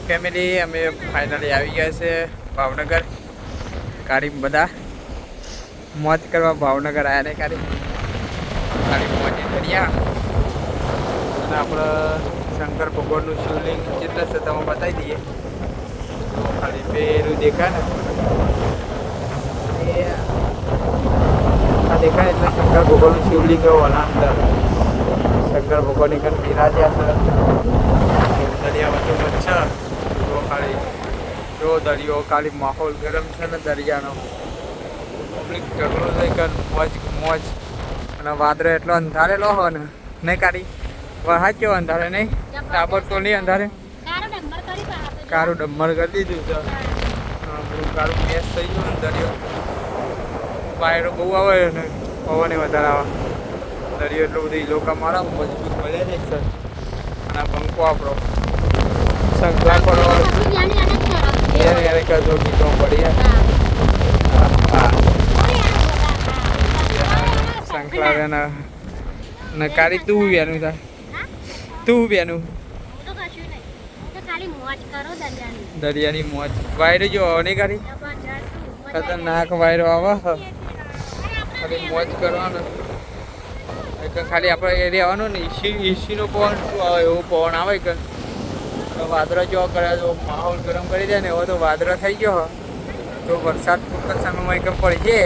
Family અમે finally આવી ગયા છે ભાવનગર. કાળી બધા મોજ કરવા ભાવનગર આવ્યા ને કાળી મોજ કર્યા. અને આપણે શંકર ભગવાનનું શિવલિંગ જેટલા છે તમે બતાવી દઈએ. ખાલી પેલું દેખાય ને આ દેખાય એટલે શંકર ભગવાનનું શિવલિંગ હોવાના અંદર શંકર ભગવાનની કંઈ બિરાજ્યા છે. દરિયા વચ્ચે છે જો ખાલી જો દરિયો ખાલી માહોલ ગરમ છે ને દરિયાનો પબ્લિક ઢગલો થઈ કે મોજ મોજ. અને વાદળો એટલો અંધારેલો હોય ને નહીં કાઢી વહાજ કેવો અંધારે નહીં ટાબર તો નહીં અંધારે કારું ડમ્મર કરી દીધું છે. બધું કારું મેસ થઈ ગયું ને દરિયો વાયરો બહુ આવે ને પવન વધારે આવે. દરિયો એટલો બધું લોકો મારા મજબૂત મળે ને સર. અને પંખો આપણો શંકલા પડવાનો જો ગીતો પડી શંકલા ને કારી તું બેનું થાય તું બેનું દરિયાની મોજ. વાયરો જો નહીં કરી ખતરનાક વાયરો આવે ખાલી મોજ કરવાનો. ખાલી આપણે એરિયા આવવાનો ને એસીનો પવન શું આવે એવો પવન આવે કે વાદળો જો કરે તો માહોલ ગરમ કરી દે ને એવો તો વાદળો થઈ ગયો તો વરસાદ ટૂંક સમયમાં એકમ પડી છે.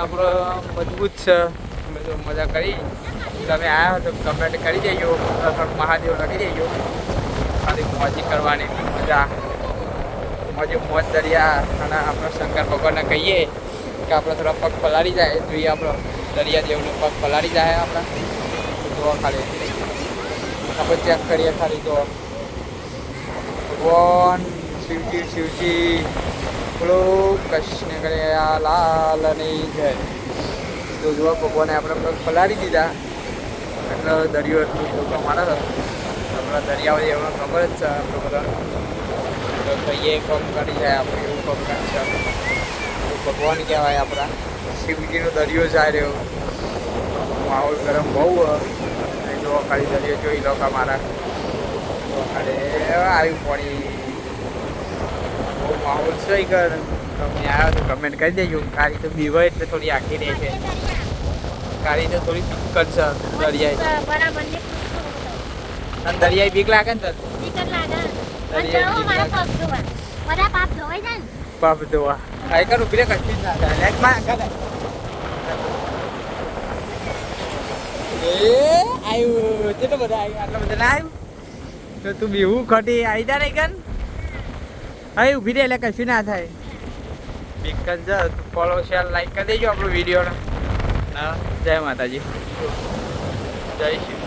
આપણો મજબૂત છે. અમે તો મજા કરી. તમે આવ્યા તો કમેન્ટ કરી દેજો. મહાદેવ લખી દેજો. ખાલી મોજી કરવાની મજા મોજ દરિયા. અને આપણે શંકર ભગવાનને કહીએ કે આપણે થોડા પગ પલાળી જાય જોઈએ. આપણો દરિયા દેવનો પગ પલાળી જાય આપણા તો ખાલી આપણે ચેક કરીએ ખાલી તો ભગવાન શિવજી બોલો કૃષ્ણ કર્યા લાલની જય. તો જોવા ભગવાને આપણે પગ પલાળી દીધા એટલે દરિયો એટલું લોકો મારે આપણા દરિયા એમને ખબર જ છે. આપણે બધા તો કહીએ કામ કરી જાય આપણે એવું કામ કરે છે. ભગવાન કહેવાય આપણા શિવજીનો દરિયો જાય રહ્યો. માહોલ ગરમ બહુ જો ખાલી દરિયો જોઈ લો મારા અરે આવ્યું પાણી બહુ માહોલ છે. કર તમે આવ્યો તો કમેન્ટ કરી દેજો. કાળી તો બીવાય એટલે થોડી આખી રહે છે. કાળી તો થોડી બીક છે દરિયાઈ અને દરિયાઈ બીક લાગે ને પાપ ધોવા આ કરું પીરે કશું જ ના થાય લેકમાં કરે આવ્યું કેટલો બધા આવ્યું આટલા બધા ના આવ્યું તો તું બીવું ખોટી આવી જા નહીં કન અહીં ઊભી રહે એટલે કશું ના થાય. બીકન જ ફોલો શેર લાઈક કરી દેજો આપણો વિડીયોને. હા જય માતાજી જય શિવ.